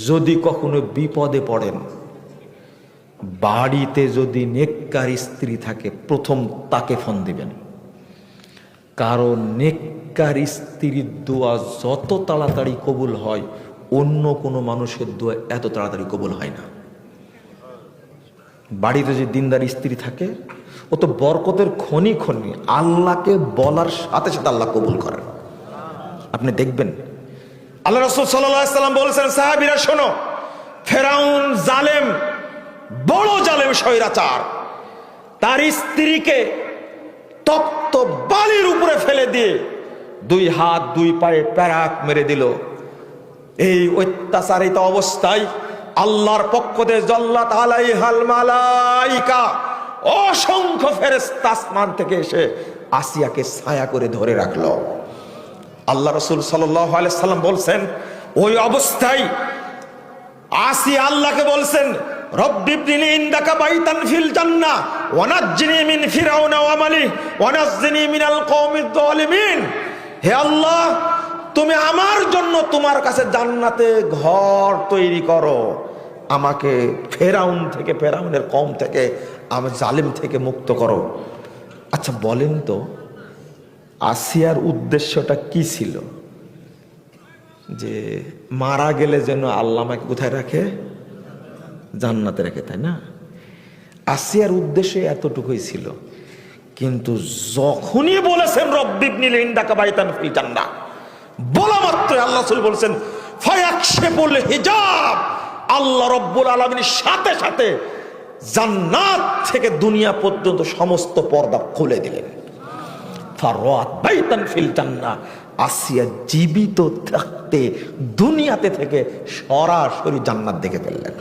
যদি কখনো বিপদে পড়েন, বাড়িতে যদি নেককার স্ত্রী থাকে প্রথম তাকে ফোন দিবেন। কারণ নেককার স্ত্রীর দোয়া যত তাড়াতাড়ি কবুল হয় অন্য কোনো মানুষের দোয়া এত তাড়াতাড়ি কবুল হয় না। বাড়িতে যে দিনদার স্ত্রী থাকে ও তো বরকতের খনি খনি, আল্লাহকে বলার সাথে সাথে আল্লাহ কবুল করেন। আপনি দেখবেন আল্লাহ রাসূল সাল্লাল্লাহু আলাইহি সাল্লাম বলেছেন, সাহাবীরা শোনো, ফেরাউন জালেম, বড় জালেম স্বৈরাচার, তার স্ত্রীকে তপ্ত বালির উপরে ফেলে দিয়ে 2 হাত 2 পায়ে প্যারাক মেরে দিল। এই অত্যাচারিত অবস্থায় আল্লাহর পক্ষ থেকে জাল্লাত আলাইহাল মালাইকা, অসংখ্য ফেরেশতা আসমান থেকে এসে আসিয়াকে ছায়া করে ধরে রাখলো। আল্লাহ রাসূল সাল্লাল্লাহু আলাইহি সাল্লাম বলছেন, ওই অবস্থায় আসিয়া আল্লাহকে বলছেন, রব্বি ইবনিলি ইনদাকা বাইতান ফিল জান্নাহ ওয়া নাজ্জিনি মিন ফিরাউনা ওয়া আমালিহি ওয়া নাজ্জিনি মিনাল কওমিজ যালিমিন। হে আল্লাহ, তুমি আমার জন্য তোমার কাছে জান্নাতে ঘর তৈরি করো, আমাকে ফেরাউন থেকে, ফেরাউনের কওম থেকে, আমার জালিম থেকে মুক্ত করো। আচ্ছা বলেন তো, আসিয়ার উদ্দেশ্যটা কি ছিল? যে মারা গেলে যেন আল্লাহ আমাকে কোথায় রাখে? জান্নাতে রাখে, তাই না? আসিয়ার উদ্দেশ্য এতটুকুই ছিল। কিন্তু যখনই বলেছেন রব্বি ইবনিলি ইনদাকা বাইতান ফিল জান্নাহ, বলা মাত্র আল্লাহ রাসূল বলেছেন ফায়াকশিফুল হিজাব, আল্লাহ রব্বুল আলামিনের সাথে সাথে জান্নাত থেকে দুনিয়া পর্যন্ত সমস্ত পর্দা খুলে দিলেন। ফারাত বাইতান ফিল জান্নাহ, আসিয়া জীবিত থাকতে দুনিয়াতে থেকে সরাসরি জান্নাত দেখে ফেললেন।